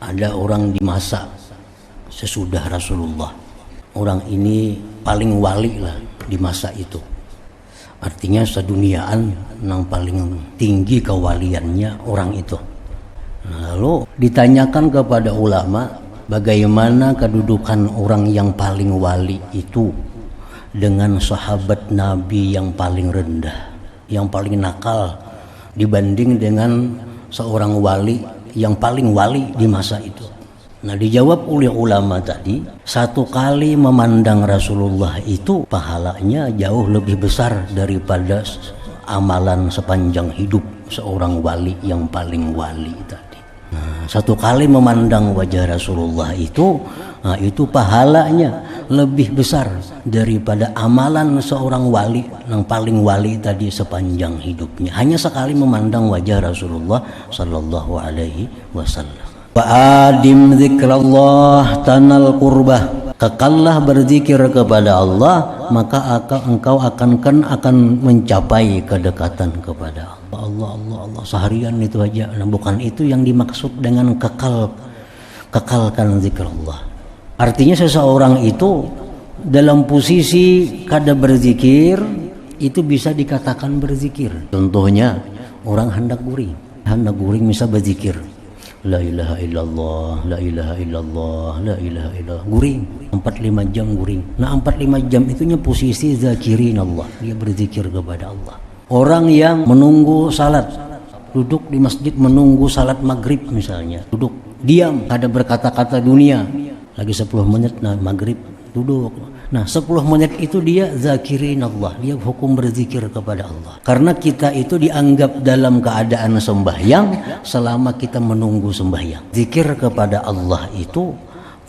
ada orang di masa sesudah Rasulullah. Orang ini paling wali lah di masa itu. Artinya seduniaan yang paling tinggi kewaliannya orang itu. Lalu ditanyakan kepada ulama, bagaimana kedudukan orang yang paling wali itu dengan sahabat Nabi yang paling rendah, yang paling nakal dibanding dengan seorang wali yang paling wali di masa itu. Nah, dijawab oleh ulama tadi, satu kali memandang Rasulullah itu pahalanya jauh lebih besar daripada amalan sepanjang hidup seorang wali yang paling wali tadi. Nah, satu kali memandang wajah Rasulullah itu, nah itu pahalanya lebih besar daripada amalan seorang wali yang paling wali tadi sepanjang hidupnya. Hanya sekali memandang wajah Rasulullah sallallahu alaihi wasallam. Wa'adim zikrallah tanal qurbah. Kekallah berzikir kepada Allah, maka engkau akan mencapai kedekatan kepada Allah. Allah seharian itu aja. Nah, bukan itu yang dimaksud dengan kekalkan zikrullah. Artinya seseorang itu dalam posisi kada berzikir itu bisa dikatakan berzikir. Contohnya orang hendak guring bisa berzikir. La ilaha illallah, la ilaha illallah, la ilaha illallah. Guring 4-5 jam guring. Nah, 4-5 jam itunya posisi zakirin Allah. Dia berzikir kepada Allah. Orang yang menunggu salat, duduk di masjid menunggu salat maghrib misalnya, duduk diam, ada berkata-kata dunia. Lagi 10 menit nah maghrib, duduk. Nah, 10 menit itu dia zakirin Allah, dia hukum berzikir kepada Allah. Karena kita itu dianggap dalam keadaan sembahyang selama kita menunggu sembahyang. Zikir kepada Allah itu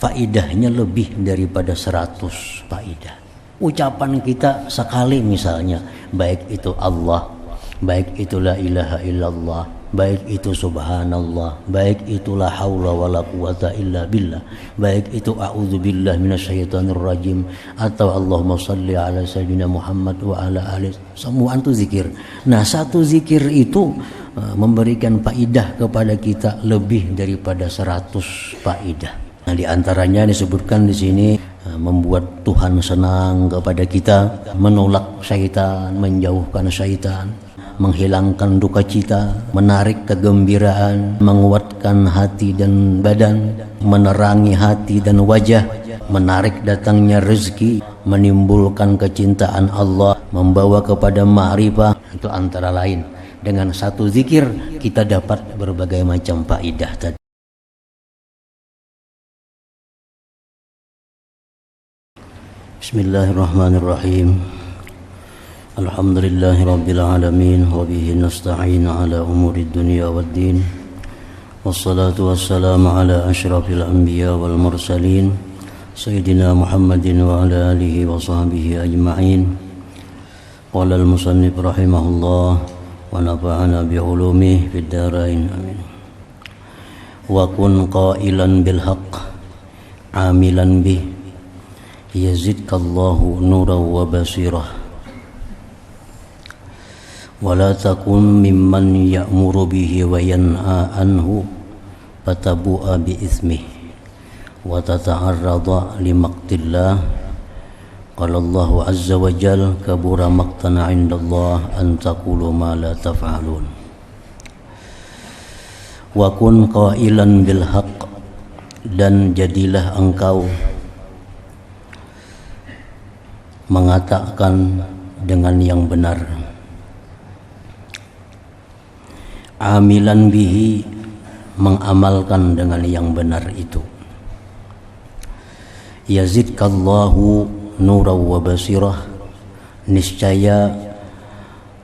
faidahnya lebih daripada 100 faidah. Ucapan kita sekali misalnya, baik itu Allah, baik itu la ilaha illallah, baik itu subhanallah, baik itu la haula wala quwata illa billah, baik itu a'udzubillahi minasyaitonir rajim, atau Allahumma shalli ala sayyidina Muhammad wa ala alihi, semua itu zikir. Nah, satu zikir itu memberikan faidah kepada kita lebih daripada 100 faidah. Nah, di antaranya disebutkan di sini membuat Tuhan senang kepada kita, menolak syaitan, menjauhkan syaitan, menghilangkan duka cita, menarik kegembiraan, menguatkan hati dan badan, menerangi hati dan wajah, menarik datangnya rezeki, menimbulkan kecintaan Allah, membawa kepada ma'rifah. Itu antara lain. Dengan satu zikir kita dapat berbagai macam faidah tadi. Bismillahirrahmanirrahim. Alhamdulillahi rabbil alamin wa bihi nasta'in ala umuri dunya waddin. Wassalatu wassalamu ala asyrafil anbiya wal mursalin sayyidina Muhammadin wa ala alihi wa sahbihi ajma'in. Qala al-musannif rahimahullah wa nafa'ana bi ulumihi fid dharain amin. Wa kun qailan bil haqq amilan bih yazidkallahu nuran wa basirah. Wala takun mimman ya'muru bihi wa yan'a anhu fatabu'a bi ismih wa tata'arrada li maqtillah. Qala Allahu azza wa jal kabura maqtan 'indallah an taqulu ma la taf'alun. Wa kun qailan bil haqq, dan jadilah engkau mengatakan dengan yang benar. Amilan bihi, mengamalkan dengan yang benar itu. Yazidkallahu nuran wa basirah, niscaya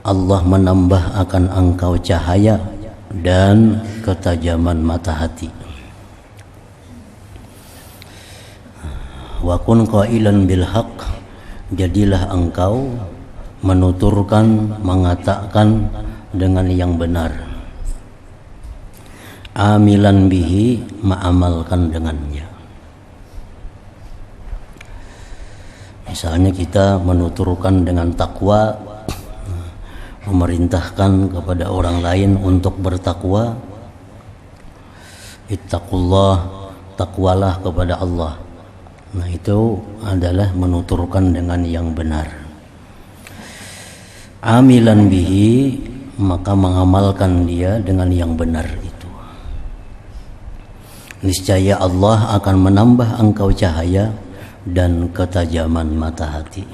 Allah menambah akan engkau cahaya dan ketajaman mata hati. Wa kun qailan bil haqq, jadilah engkau menuturkan, mengatakan dengan yang benar. Amilan bihi, mengamalkan dengannya. Misalnya kita menuturkan dengan takwa, memerintahkan kepada orang lain untuk bertakwa, Ittaqullah, takwalah kepada Allah. Nah, itu adalah menuturkan dengan yang benar. Amilan bihi, maka mengamalkan dia dengan yang benar itu. Niscaya Allah akan menambah engkau cahaya dan ketajaman mata hati.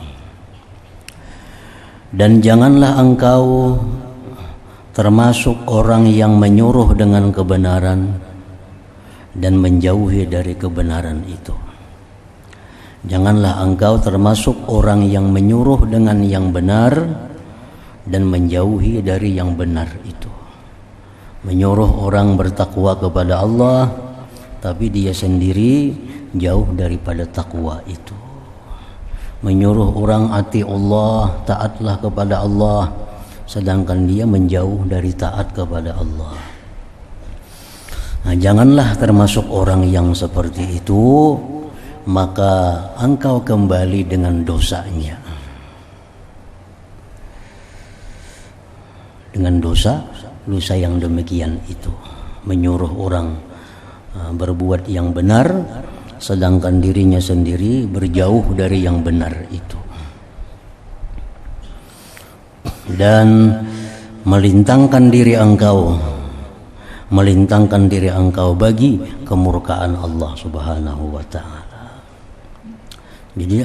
Dan janganlah engkau termasuk orang yang menyuruh dengan kebenaran dan menjauhi dari kebenaran itu. Janganlah engkau termasuk orang yang menyuruh dengan yang benar dan menjauhi dari yang benar itu. Menyuruh orang bertakwa kepada Allah, tapi dia sendiri jauh daripada takwa itu. Menyuruh orang ati Allah, taatlah kepada Allah, sedangkan dia menjauh dari taat kepada Allah. Nah, janganlah termasuk orang yang seperti itu, maka engkau kembali dengan dosanya. Dengan dosa yang demikian itu, menyuruh orang berbuat yang benar, sedangkan dirinya sendiri berjauh dari yang benar itu. Dan melintangkan diri engkau bagi kemurkaan Allah Subhanahu wa ta'ala. Jadi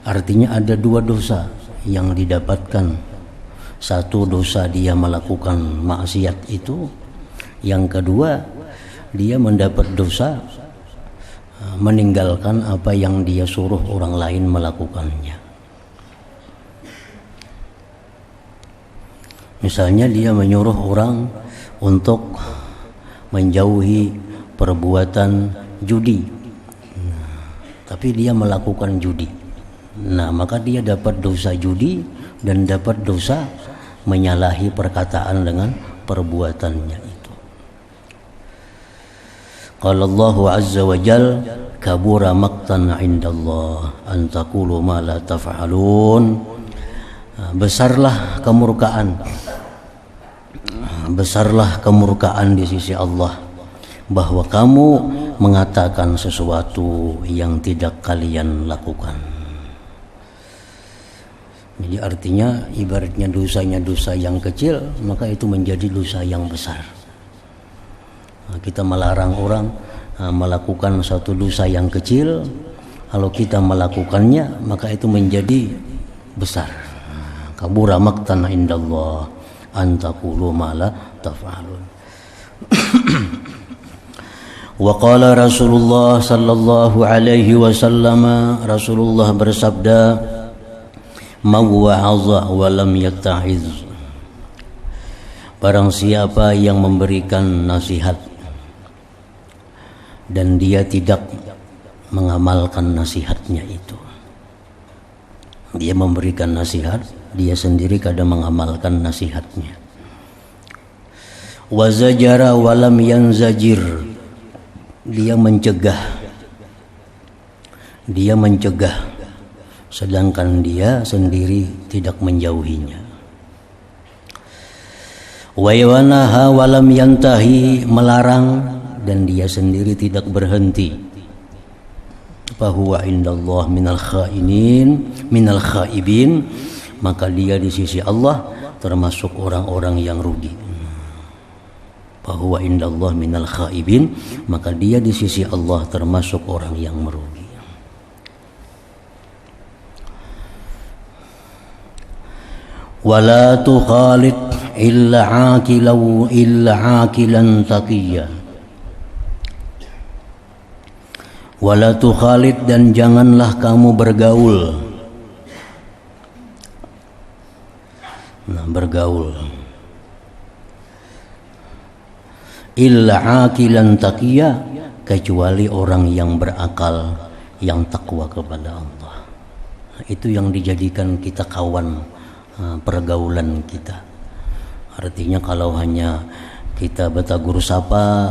artinya ada dua dosa yang didapatkan. Satu, dosa dia melakukan maksiat itu. Yang kedua, dia mendapat dosa meninggalkan apa yang dia suruh orang lain melakukannya. Misalnya dia menyuruh orang untuk menjauhi perbuatan judi, tapi dia melakukan judi. Nah, maka dia dapat dosa judi dan dapat dosa menyalahi perkataan dengan perbuatannya itu. Qala Allahu azza wa jal, kabura maqtan 'indallah an taqulu ma la taf'alun. Besarlah kemurkaan di sisi Allah bahwa kamu mengatakan sesuatu yang tidak kalian lakukan. Jadi artinya ibaratnya dosanya dosa yang kecil, maka itu menjadi dosa yang besar. Kita melarang orang melakukan satu dosa yang kecil, kalau kita melakukannya maka itu menjadi besar. Kabura maqtan indallah an taqulu ma la taf'alun. Wa qala Rasulullah sallallahu alaihi wasallam, Rasulullah bersabda, man wa'aza wa lam yatta'iz. Barang siapa yang memberikan nasihat dan dia tidak mengamalkan nasihatnya itu. Dia memberikan nasihat, dia sendiri kadang mengamalkan nasihatnya. Wa zajara wa lam yanzajir. Dia mencegah sedangkan dia sendiri tidak menjauhinya. Wa yanaha wa lam yantahi. Melarang dan dia sendiri tidak berhenti. Fahuwa indallah minal khaibin, maka dia di sisi Allah termasuk orang-orang yang rugi. Fahuwa indallah minal khaibin, maka dia di sisi Allah termasuk orang yang merugi. Wala tukhalid illa aqilan taqiyya. Wala tukhalid, dan janganlah kamu bergaul. Bergaul illa aqilan taqiyya, kecuali orang yang berakal, yang takwa kepada Allah. Itu yang dijadikan kita kawan pergaulan kita. Artinya kalau hanya kita batagur sapa,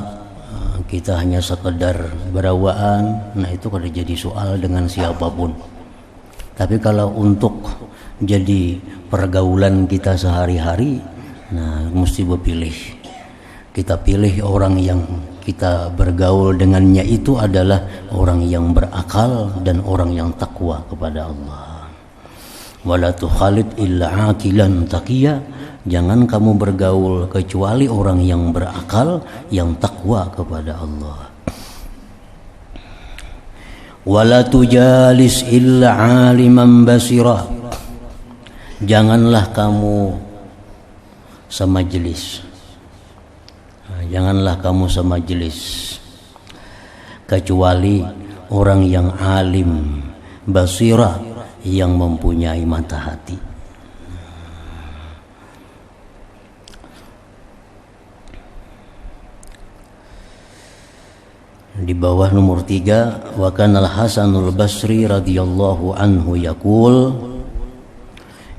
kita hanya sekedar berawaan, nah itu kada jadi soal dengan siapapun. Tapi kalau untuk jadi pergaulan kita sehari-hari, nah mesti berpilih. Kita pilih orang yang kita bergaul dengannya itu adalah orang yang berakal dan orang yang takwa kepada Allah. Wala tukhalid illa aqilan taqiyya, jangan kamu bergaul kecuali orang yang berakal yang takwa kepada Allah. Wala tujalis illa aliman basira, janganlah kamu semajlis, janganlah kamu semajlis kecuali orang yang alim basira, yang mempunyai mata hati. Di bawah nomor 3, wa kana al-Hasanul Basri radhiyallahu anhu yaqul,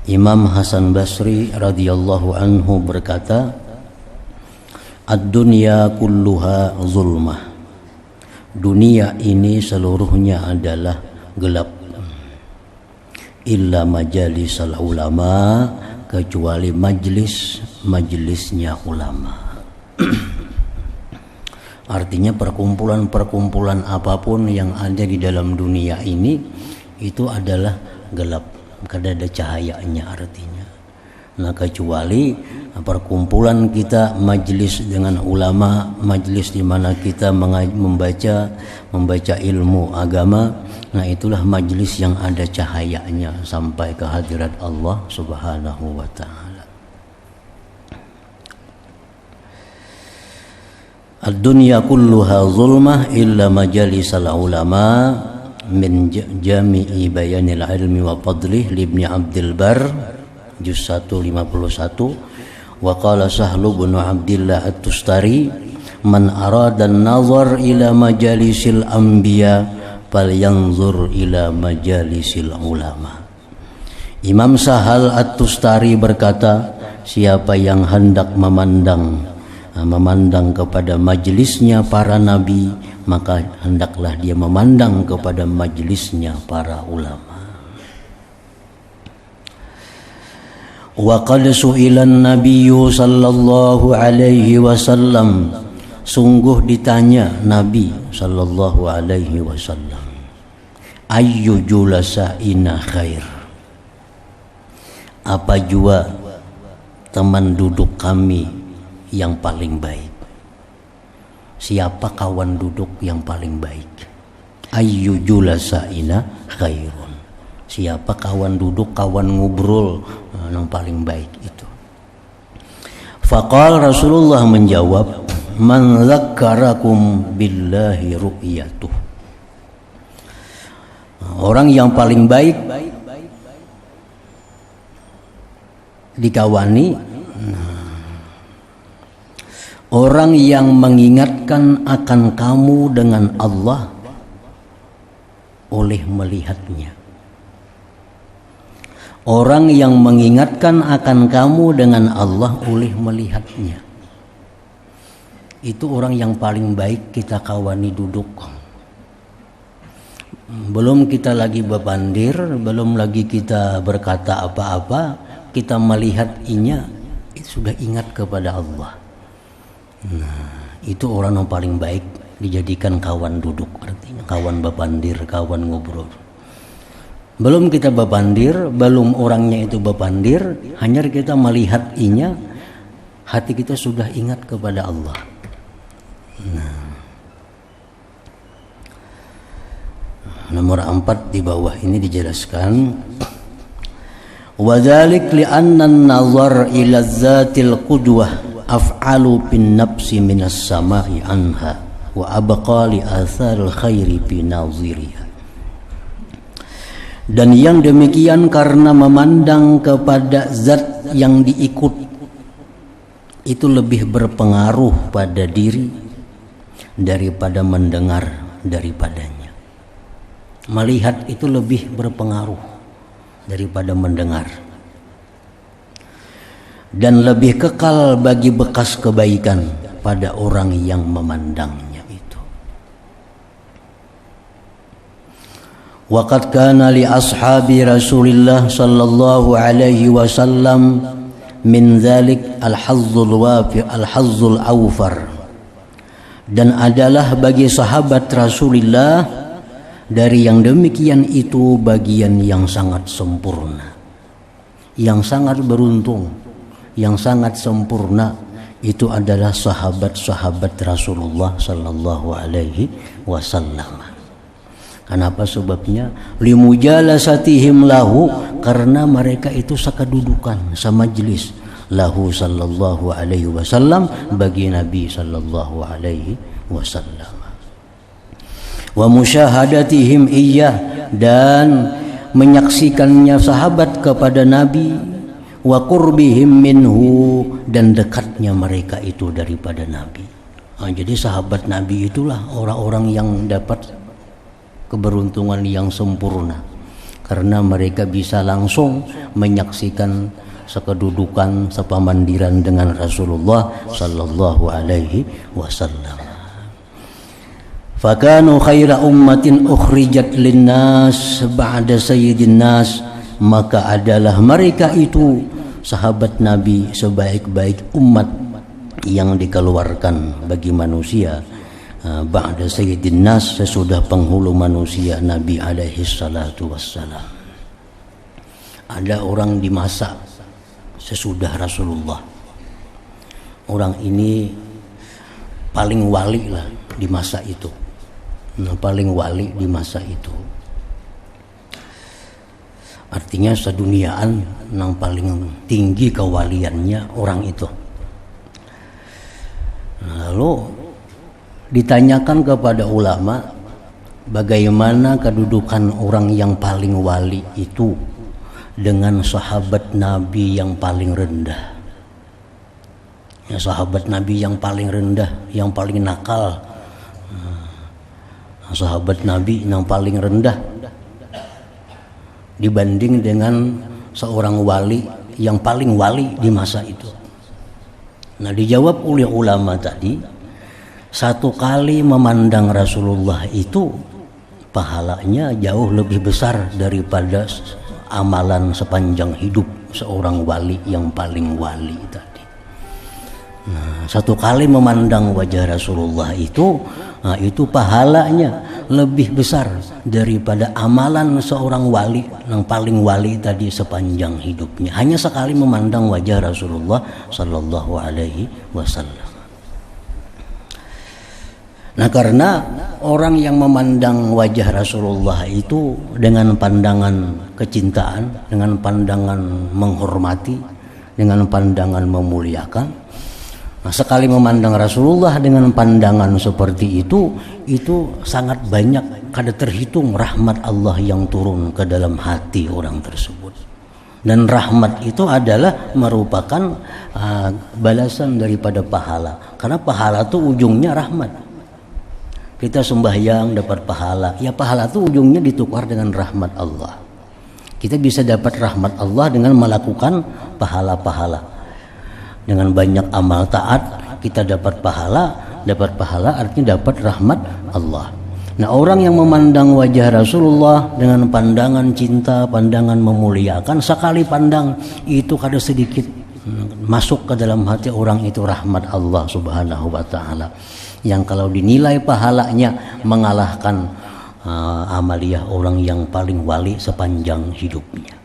Imam Hasan Basri radhiyallahu anhu berkata, ad-dunya kulluha zulmah, dunia ini seluruhnya adalah gelap, illa majalisal ulama, kecuali majlisnya ulama. Artinya perkumpulan-perkumpulan apapun yang ada di dalam dunia ini itu adalah gelap, kada ada cahayanya artinya. Nah, kecuali perkumpulan kita majlis dengan ulama, majlis di mana kita membaca ilmu agama, nah itulah majlis yang ada cahayanya sampai ke hadirat Allah Subhanahu wa taala. Ad-dunya kulluha zulmah illa majalisal ulama min jami'i bayanil ilmi wa fadlih li Ibni Abdil Bar juz 1 51. Wa qala Sahlu bin Abdillah At-Tustari, man arada an-nazar ila majalisil anbiya falyanzur ila majalisil ulama. Imam Sahal At-Tustari berkata, siapa yang hendak memandang kepada majelisnya para nabi, maka hendaklah dia memandang kepada majelisnya para ulama. Wa qad su'ila an-nabiyyu sallallahu alaihi wasallam, sungguh ditanya Nabi sallallahu alaihi wasallam, ayyu julasaina khair, apa jua teman duduk kami yang paling baik? Siapa kawan duduk yang paling baik? Ayyu julasaina khairun, siapa kawan duduk, kawan ngobrol yang paling baik itu? Faqal, Rasulullah menjawab, man dzakkarakum billahi ru'yatuh, orang yang paling baik dikawani orang yang mengingatkan akan kamu dengan Allah oleh melihatnya. Orang yang mengingatkan akan kamu dengan Allah oleh melihatnya, itu orang yang paling baik kita kawani duduk. Belum kita lagi bebandir, belum lagi kita berkata apa-apa, kita melihat inya, itu sudah ingat kepada Allah. Nah, itu orang yang paling baik dijadikan kawan duduk, artinya kawan bebandir, kawan ngobrol. Belum kita bebandir, belum orangnya itu bebandir, hanya kita melihat inya, hati kita sudah ingat kepada Allah. Nah, nomor 4 di bawah ini dijelaskan, wa dzalik li anna an-nazar ila dzatil qudwah af'alu bin nafsi minas sama'i anha wa abqa li atharil khairi fi naziriha. Dan yang demikian karena memandang kepada zat yang diikut itu lebih berpengaruh pada diri daripada mendengar daripadanya. Melihat itu lebih berpengaruh daripada mendengar, dan lebih kekal bagi bekas kebaikan pada orang yang memandangnya itu. Waqad kana li ashabi Rasulillah sallallahu alaihi wasallam min dzalik al-hazzul awfar Dan adalah bagi sahabat Rasulullah dari yang demikian itu bagian yang sangat sempurna, yang sangat beruntung, yang sangat sempurna. Itu adalah sahabat-sahabat Rasulullah sallallahu alaihi wasallam. Kenapa sebabnya? Limujalasatihim lahu, karena mereka itu sekedudukan, semajlis lahu sallallahu alaihi wasallam, bagi Nabi sallallahu alaihi wasallam. Wa musyahadatihim iyyah, dan menyaksikannya sahabat kepada Nabi, wa qurbihim minhu, dan dekatnya mereka itu daripada Nabi. Jadi sahabat Nabi itulah orang-orang yang dapat keberuntungan yang sempurna, karena mereka bisa langsung menyaksikan sekedudukan, sepamandiran dengan Rasulullah sallallahu alaihi wasallam. Fakanu khaira ummatin ukhrijat linnas ba'da sayyidin nas, maka adalah mereka itu sahabat Nabi sebaik-baik umat yang dikeluarkan bagi manusia ba'da sayyidin nas, sesudah penghulu manusia Nabi alaihi salatu wassalam. Ada orang di masa sesudah Rasulullah, orang ini paling wali lah di masa itu, paling wali di masa itu, artinya seduniaan yang paling tinggi kewaliannya orang itu. Lalu ditanyakan kepada ulama, bagaimana kedudukan orang yang paling wali itu dengan sahabat Nabi yang paling rendah. Ya, sahabat Nabi yang paling rendah, yang paling nakal, sahabat Nabi yang paling rendah dibanding dengan seorang wali yang paling wali di masa itu. Nah, dijawab oleh ulama tadi, satu kali memandang Rasulullah itu pahalanya jauh lebih besar daripada amalan sepanjang hidup seorang wali yang paling wali tadi. Nah, satu kali memandang wajah Rasulullah itu, itu pahalanya lebih besar daripada amalan seorang wali yang paling wali tadi sepanjang hidupnya. Hanya sekali memandang wajah Rasulullah sallallahu alaihi wasallam. Nah, karena orang yang memandang wajah Rasulullah itu dengan pandangan kecintaan, dengan pandangan menghormati, dengan pandangan memuliakan, nah, sekali memandang Rasulullah dengan pandangan seperti itu sangat banyak, kada terhitung rahmat Allah yang turun ke dalam hati orang tersebut. Dan rahmat itu adalah merupakan balasan daripada pahala, karena pahala itu ujungnya rahmat. Kita sembahyang dapat pahala, ya pahala itu ujungnya ditukar dengan rahmat Allah. Kita bisa dapat rahmat Allah dengan melakukan pahala-pahala. Dengan banyak amal taat kita dapat pahala artinya dapat rahmat Allah. Nah, orang yang memandang wajah Rasulullah dengan pandangan cinta, pandangan memuliakan, sekali pandang itu kada sedikit masuk ke dalam hati orang itu rahmat Allah subhanahu wa ta'ala, yang kalau dinilai pahalanya mengalahkan amaliyah orang yang paling wali sepanjang hidupnya.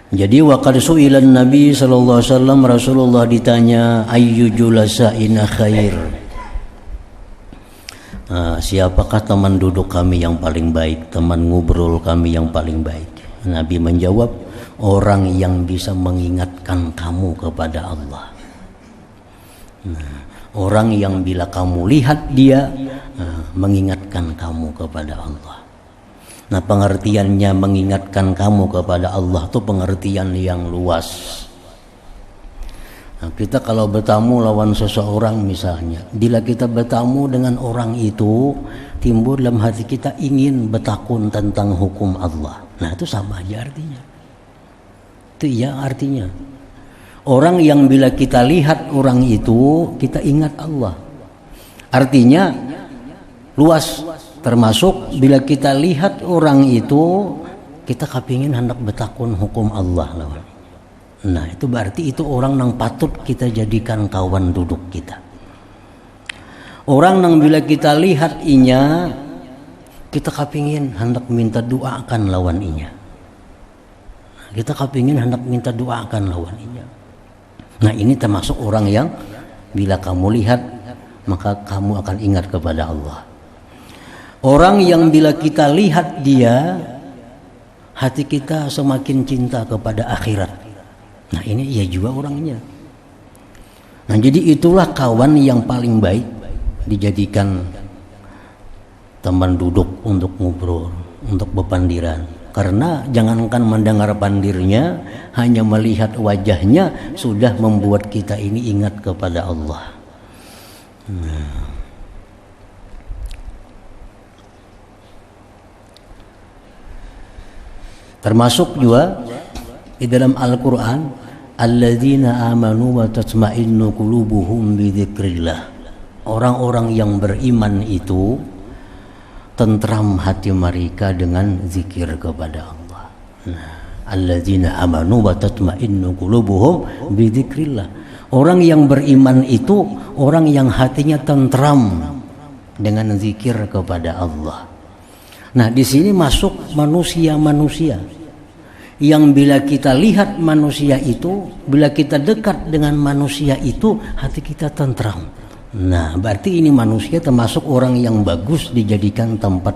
Jadi waqad su'ilan Nabi sallallahu alaihi wasallam, Rasulullah ditanya ayyu julasa'ina khair, siapakah teman duduk kami yang paling baik, teman ngobrol kami yang paling baik. Nabi menjawab, orang yang bisa mengingatkan kamu kepada Allah. Nah, orang yang bila kamu lihat dia mengingatkan kamu kepada Allah. Nah, pengertiannya mengingatkan kamu kepada Allah itu pengertian yang luas. Nah, kita kalau bertamu lawan seseorang misalnya, bila kita bertamu dengan orang itu, timbul dalam hati kita ingin bertakun tentang hukum Allah. Nah, itu sama aja artinya. Itu ya artinya. Orang yang bila kita lihat orang itu, kita ingat Allah. Artinya luas. Termasuk bila kita lihat orang itu, kita kepingin hendak bertakun hukum Allah lawan. Nah, itu berarti itu orang yang patut kita jadikan kawan duduk kita. Orang yang bila kita lihat inya, kita kepingin hendak minta doa akan lawan inya. Kita kepingin hendak minta doa akan lawan inya. Nah, ini termasuk orang yang bila kamu lihat, maka kamu akan ingat kepada Allah. Orang yang bila kita lihat dia, hati kita semakin cinta kepada akhirat. Nah, ini ia juga orangnya. Nah, jadi itulah kawan yang paling baik dijadikan teman duduk untuk ngobrol, untuk berpandiran. Karena jangankan mendengar pandirnya, hanya melihat wajahnya sudah membuat kita ini ingat kepada Allah. Nah. Termasuk juga di dalam Al-Quran, alladzina amanu wa tatma'innu qulubuhum bi dzikrillah. Orang-orang yang beriman itu tentram hati mereka dengan zikir kepada Allah. Nah, alladzina amanu wa tatma'innu qulubuhum bi dzikrillah. Orang yang beriman itu orang yang hatinya tentram dengan zikir kepada Allah. Nah, di sini masuk manusia-manusia yang bila kita lihat manusia itu, bila kita dekat dengan manusia itu, hati kita tentram. Nah, berarti ini manusia termasuk orang yang bagus dijadikan tempat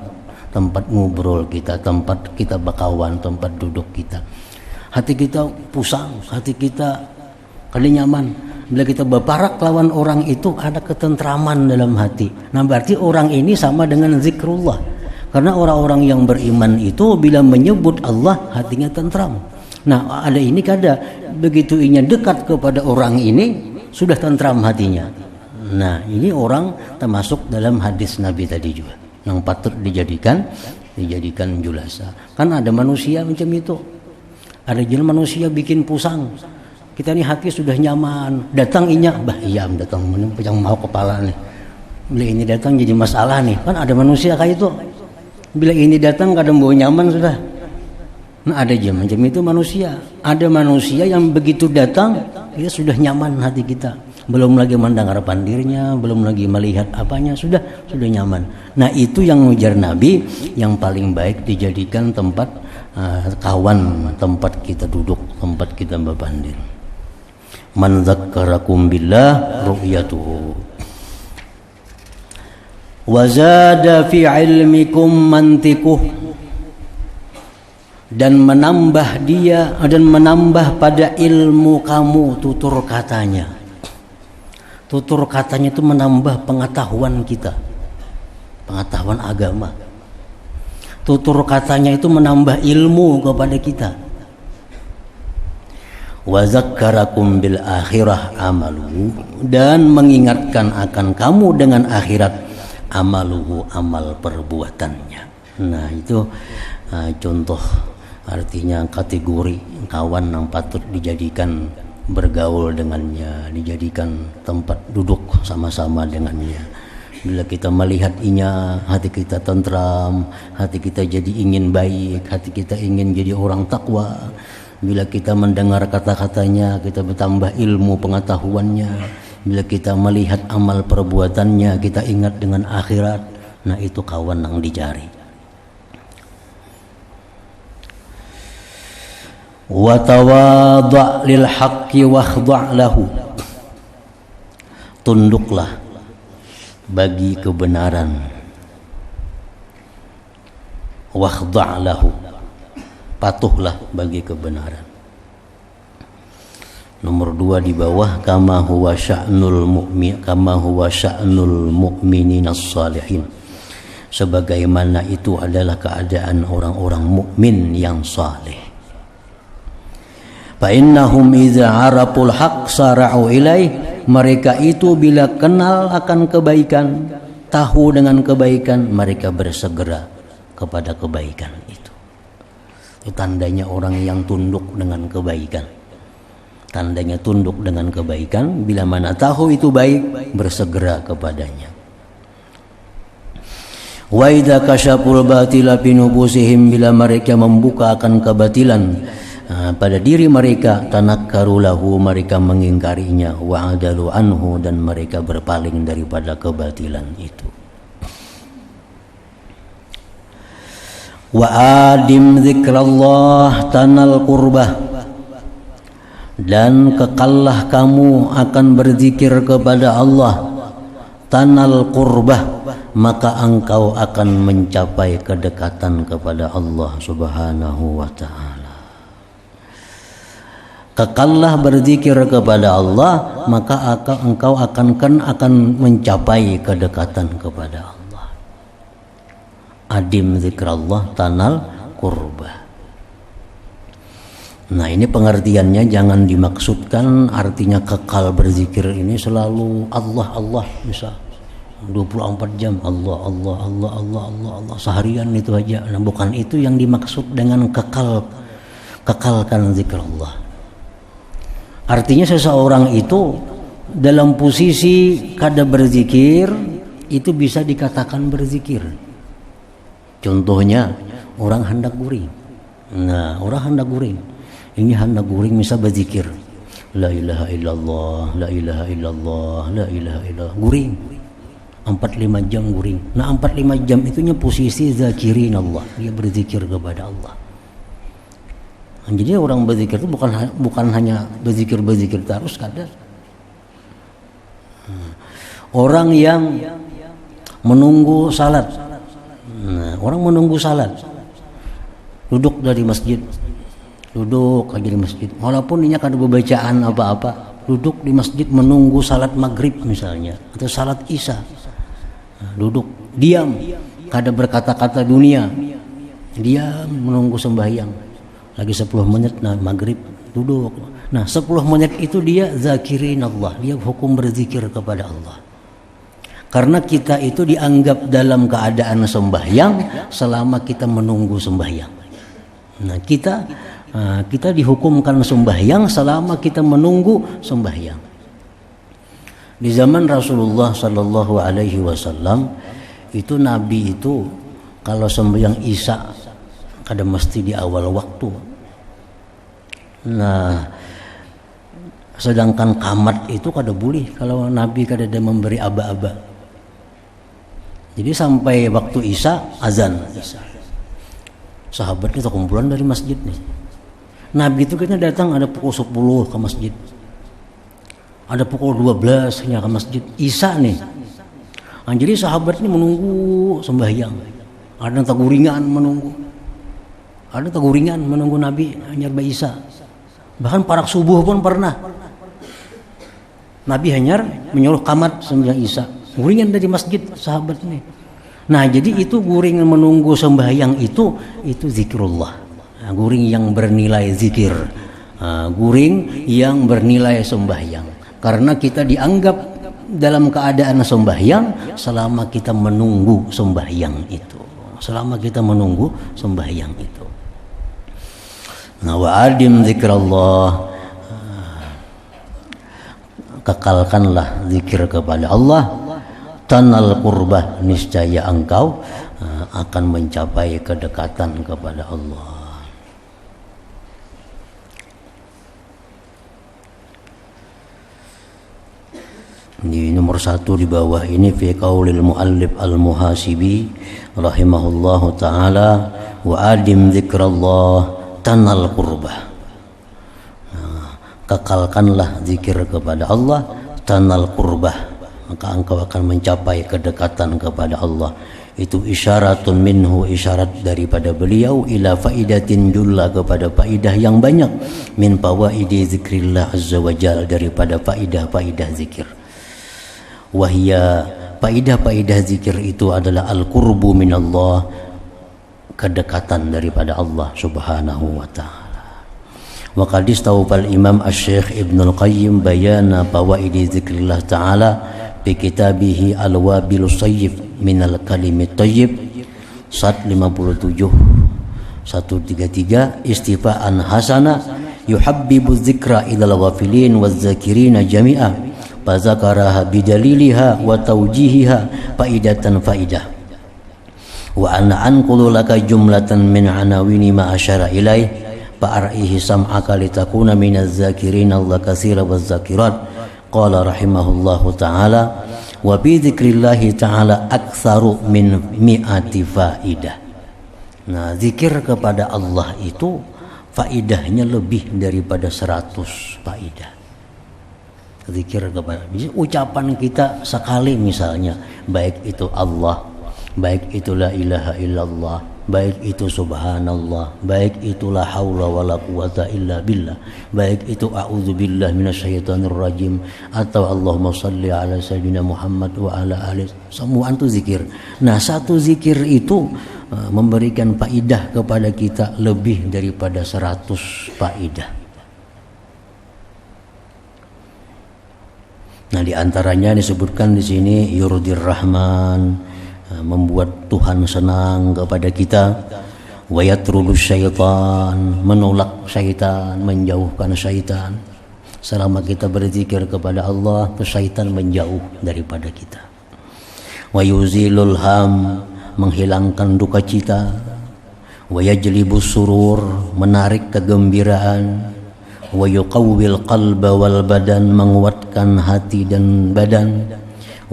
ngobrol kita, tempat kita berkawan, tempat duduk kita. Hati kita pusang, hati kita kali nyaman. Bila kita berparak lawan orang itu, ada ketentraman dalam hati. Nah, berarti orang ini sama dengan zikrullah. Karena orang-orang yang beriman itu bila menyebut Allah hatinya tentram. Nah, ada ini kada begitu inya dekat kepada orang ini sudah tentram hatinya. Nah, ini orang termasuk dalam hadis Nabi tadi juga yang patut dijadikan julasa. Kan ada manusia macam itu. Ada jenis manusia bikin pusang. Kita nih hati sudah nyaman, datang inya, iya datang yang mau kepala nih. Bila ini datang jadi masalah nih. Kan ada manusia kayak itu. Bila ini datang kadang bau nyaman sudah. Nah, ada aja macam itu manusia. Ada manusia yang begitu datang dia sudah nyaman hati kita. Belum lagi mendengar pandirnya, belum lagi melihat apanya, sudah nyaman. Nah, itu yang ujar Nabi yang paling baik dijadikan tempat kawan, tempat kita duduk, tempat kita berpandir. Man dzakkarakum billah ru'yatuhu. Wazada fi ilmikum mantikuh, dan menambah pada ilmu kamu tutur katanya. Tutur katanya itu menambah pengetahuan kita, pengetahuan agama. Tutur katanya itu menambah ilmu kepada kita. Wa zakkarakum bil akhirah amalu, dan mengingatkan akan kamu dengan akhirat amaluhu, amal perbuatannya. Nah, itu contoh, artinya kategori kawan yang patut dijadikan bergaul dengannya, dijadikan tempat duduk sama-sama dengannya. Bila kita melihat inya, hati kita tentram, hati kita jadi ingin baik, hati kita ingin jadi orang takwa. Bila kita mendengar kata-katanya, kita bertambah ilmu pengetahuannya. Bila kita melihat amal perbuatannya, kita ingat dengan akhirat. Nah, itu kawan yang dicari. Wa tawadha' lil haqqi wakhdha' lahu. Tunduklah bagi kebenaran. Wakhdha' lahu. Patuhlah bagi kebenaran. Nomor 2 di bawah, kama huwa sya'nul mu'minin as-salihin. Sebagaimana itu adalah keadaan orang-orang mukmin yang saleh. Fa innahum idza 'araful haqq sara'u ilaih. Mereka itu bila kenal akan kebaikan, tahu dengan kebaikan, mereka bersegera kepada kebaikan itu. Itu tandanya orang yang tunduk dengan kebaikan. Tandanya tunduk dengan kebaikan, bila mana tahu itu baik, bersegera kepadanya. Wa idza kasyaful batila fi nufusihim, bila mereka membuka akan kebatilan pada diri mereka, tanakkaru lahu, mereka mengingkarinya, wa adalu anhu, dan mereka berpaling daripada kebatilan itu. Wa adim zikrallah tanal qurbah, dan kekallah kamu akan berzikir kepada Allah, tanal qurbah, maka engkau akan mencapai kedekatan kepada Allah Subhanahu wa ta'ala. Kekallah berzikir kepada Allah, maka engkau akan mencapai kedekatan kepada Allah. Adim zikrallah tanal qurbah. Nah, ini pengertiannya, jangan dimaksudkan artinya kekal berzikir ini selalu Allah Allah, bisa 24 jam Allah Allah Allah Allah Allah Allah seharian itu aja. Nah, bukan itu yang dimaksud dengan kekalkan zikir Allah. Artinya seseorang itu dalam posisi kada berzikir itu bisa dikatakan berzikir. Contohnya orang hendak guring. Nah, orang hendak guring. Ini hendak guring bisa berzikir. La ilaha illallah, la ilaha illallah, la ilaha illallah. Guring. 4-5 jam guring. Nah, 4-5 jam itunya posisi zakirin Allah. Dia berzikir kepada Allah. Jadi orang berzikir itu bukan hanya berzikir terus kadang. Orang yang menunggu salat. Nah, orang menunggu salat. Duduk dari masjid. Duduk aja di masjid. Walaupun ini kada bacaan apa-apa, duduk di masjid menunggu salat maghrib misalnya atau salat isya. Nah, duduk diam, kada berkata-kata dunia. Diam menunggu sembahyang. Lagi 10 menit, nah maghrib duduk. Nah, 10 menit itu dia zakirin Allah, dia hukum berzikir kepada Allah. Karena kita itu dianggap dalam keadaan sembahyang selama kita menunggu sembahyang. Nah, kita dihukumkan sembahyang selama kita menunggu sembahyang. Di zaman Rasulullah Sallallahu Alaihi Wasallam itu Nabi itu kalau sembahyang isya kada mesti di awal waktu. Nah, sedangkan qamat itu kada boleh kalau Nabi kada ada memberi aba-aba. Jadi sampai waktu isya azan isya. Sahabat itu kumpulan dari masjid nih. Nabi itu kayaknya datang ada pukul 10 ke masjid. Ada pukul 12 ke masjid. Isya nih. Nah, jadi sahabat ini menunggu sembahyang. Ada yang taguringan menunggu. Ada taguringan menunggu Nabi hanyar Isya. Bahkan parak subuh pun pernah. Nabi hanyar menyuruh qamat sembahyang Isya. Guringan dari masjid sahabat ini. Nah, jadi itu guring menunggu sembahyang itu zikrullah. Nah, guring yang bernilai zikir. Guring yang bernilai sembahyang. Karena kita dianggap dalam keadaan sembahyang selama kita menunggu sembahyang itu. Selama kita menunggu sembahyang itu. Nah, wa'adim zikrallah, kekalkanlah zikir kepada Allah, tanal qurbah, niscaya engkau akan mencapai kedekatan kepada Allah. Di nomor 1 di bawah ini fi qaulil muallif al-muhasibi rahimahullahu taala, wa'adim zikrallah tanal qurbah. Nah, kekalkanlah zikir kepada Allah, tanal qurbah, maka engkau akan mencapai kedekatan kepada Allah. Itu isyaratun minhu, isyarat daripada beliau, ila faidatin julla, kepada faidah yang banyak, min fawaidi zikrillah azza wajal, daripada faidah-faidah zikir. Wahia, faidah-faidah zikir itu adalah al-qurbu minallah, kedekatan daripada Allah Subhanahu wa taala. Wa qad istawfal Imam Asy-Syaikh Ibnul Qayyim bayana fawaidi zikrillah taala fi kitabih Al-Wabilus Sayyib minal kalimit thayyib, Sat 57 133, istifaan hasana yuhabbibu dzikra ilal ghafilin waz zakirina jami'a, fa zakaraha bidaliliha wa tawjihiha faidatan faidah. Wa ana anqulu laka jumlatan min anawini ma asyara ilaih fa'ar'ihi sam'aka litakuna minaz zakirin Allah katsira waz zakirat. Qala rahimahullahu ta'ala wa bi dzikrillahi ta'ala aktsaru min mi'ati faidah. Nah, zikir kepada Allah itu faidahnya lebih daripada 100 faidah. Zikir kepada ucapan kita sekali misalnya, baik itu Allah, baik itu la ilaha illallah, baik itu subhanallah, baik itu la haula wala quwata illa billah, baik itu a'udzubillahi minasyaitonir rajim, atau Allahumma shalli ala sayyidina Muhammad wa ala alihi, semua itu zikir. Nah, satu zikir itu memberikan faidah kepada kita lebih daripada 100 faidah. Nah, diantaranya disebutkan di sini yurdir rahman, membuat Tuhan senang kepada kita, wa yatrudus syaitan, menolak syaitan, menjauhkan syaitan. Selama kita berzikir kepada Allah, syaitan menjauh daripada kita. Wa yuzilul ham, menghilangkan duka cita. Wa yajlibus surur, menarik kegembiraan. Wa yuqawwil qalba wal badan, menguatkan hati dan badan.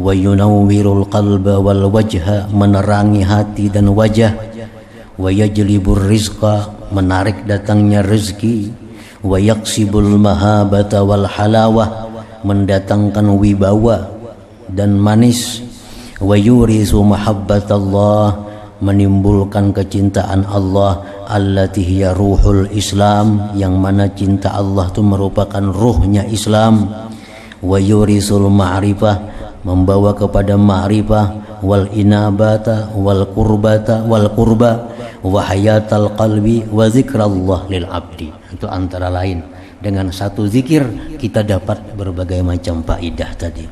Wa yunawwirul qalba wal wajha, menerangi hati dan wajah. Wa yajlibur rizqa, menarik datangnya rezeki. Wa yaksibul mahabata wal halawah, mendatangkan wibawa dan manis. Wa yurisu mahabbatallah, menimbulkan kecintaan Allah, allati hiya ruhul Islam, yang mana cinta Allah itu merupakan ruhnya Islam. Wa yurisul ma'rifah, membawa kepada ma'rifah, wal inabata wal qurbata wal qurba wa hayatal qalbi wa zikrallah lil abdi. Itu antara lain, dengan satu zikir kita dapat berbagai macam faidah tadi.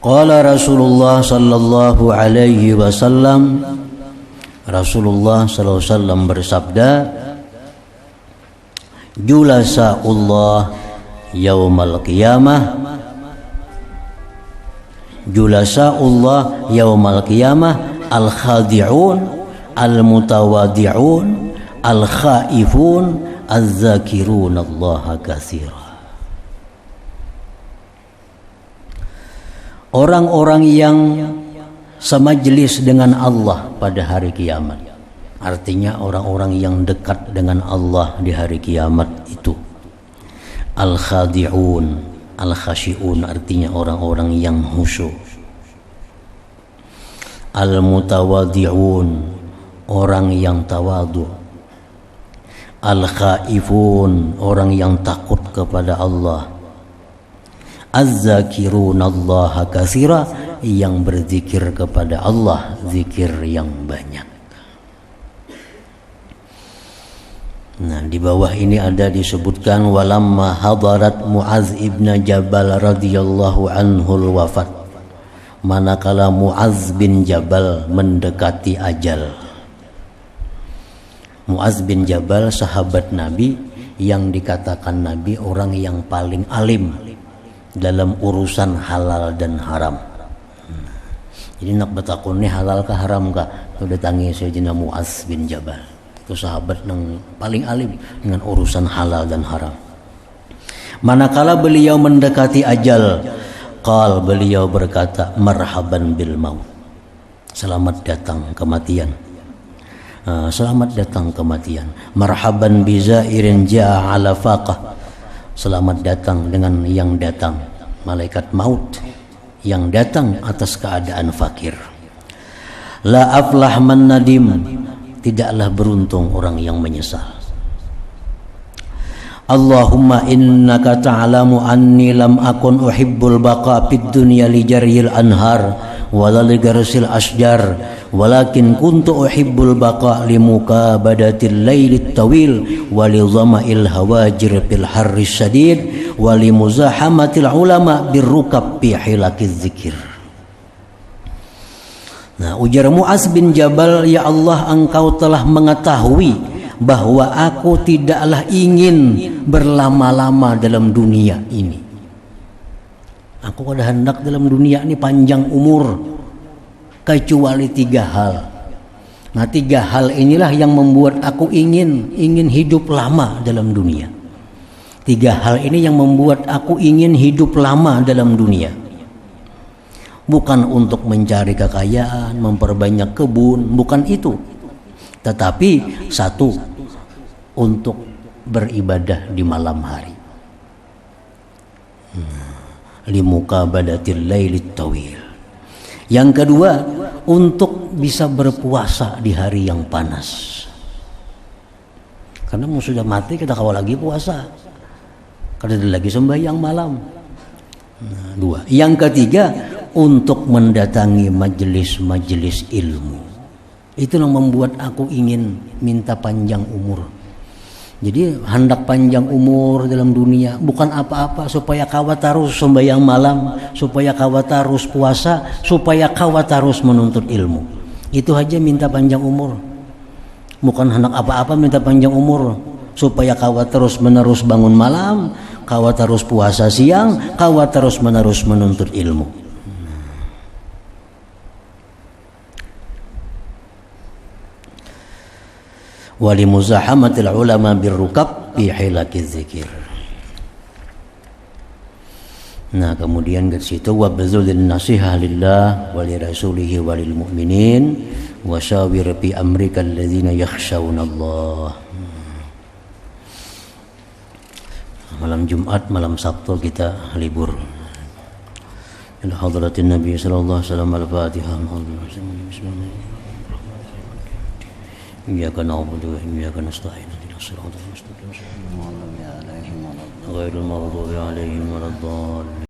Qala Rasulullah sallallahu alaihi wasallam, Rasulullah sallallahu alaihi wasallam bersabda, Julasa'ullah yaumal qiyamah, Julasa'ullah yaumal qiyamah al-khadi'un al-mutawadi'un al-khaifun az-zakirun Allah katsira. Orang-orang yang semajlis dengan Allah pada hari kiamat, artinya orang-orang yang dekat dengan Allah di hari kiamat itu. Al-khadi'un, al-khasyi'un, artinya orang-orang yang khusyuk. Al-mutawadi'un, orang yang tawadu. Al-khaifun, orang yang takut kepada Allah. Az-zakirunallaha katsira, yang berzikir kepada Allah zikir yang banyak. Nah, di bawah ini ada disebutkan walamma hadarat Mu'adz ibn Jabal radhiyallahu anhu wafat, manakala Mu'adz bin Jabal mendekati ajal. Mu'adz bin Jabal sahabat Nabi yang dikatakan Nabi orang yang paling alim dalam urusan halal dan haram. Jadi nak betakun ni halal kah haram kah? Itu datangi Sayyidina Mu'adz bin Jabal. Itu sahabat yang paling alim dengan urusan halal dan haram. Manakala beliau mendekati ajal, beliau berkata, marhaban bil maut, selamat datang kematian. Selamat datang kematian. Marhaban bi zairin jaa ala faqah, selamat datang dengan yang datang, malaikat maut yang datang atas keadaan fakir. La aflah man nadim, tidaklah beruntung orang yang menyesal. Allahumma innaka ta'lamu anni lam akun uhibbul baqa fid dunya li jaril anhar wala li garsil asjar, walakin kuntu uhibbul baqa li mukabadatil lailit tawil wa li dhama'il hawajir fil harris syadid wa li muzahamatil ulama birrukab fi hilakiz zikir. Nah, ujar Mu'adz bin Jabal, ya Allah, engkau telah mengetahui bahwa aku tidaklah ingin berlama-lama dalam dunia ini. Aku ada hendak dalam dunia ini panjang umur, kecuali 3 hal. Nah, 3 hal inilah yang membuat aku ingin hidup lama dalam dunia. 3 hal ini yang membuat aku ingin hidup lama dalam dunia. Bukan untuk mencari kekayaan, memperbanyak kebun, bukan itu. Tetapi 1, untuk beribadah di malam hari. Limukabadatil lailit tawil. Yang kedua, untuk bisa berpuasa di hari yang panas. Karena mau sudah mati kita kawal lagi puasa. Karena lagi sembahyang malam. 2. Yang ketiga, untuk mendatangi majelis-majelis ilmu. Itu yang membuat aku ingin minta panjang umur. Jadi hendak panjang umur dalam dunia bukan apa-apa supaya kawat terus sembahyang malam, supaya kawat terus puasa, supaya kawat terus menuntut ilmu. Itu aja minta panjang umur. Bukan hendak apa-apa minta panjang umur supaya kawat terus menerus bangun malam, kawat terus puasa siang, kawat terus menerus menuntut ilmu. Wali muzahamatil ulama birrukab fi hilakiz zikir. Nah, kemudian ke situ wa bazulin nasihah lillah wa li rasulihi wa lil mu'minin wa syawir fi amrika alladzina yakhshawunallah. Malam Jumat, malam Sabtu kita libur. Ila hadratin Nabi sallallahu alaihi wasallam al-Fatihah. Bismillahirrahmanirrahim. Iyyaka na'budu wa iyyaka nasta'in ihdinas siratal mustaqim ghairil maghdubi 'alaihim waladdallin.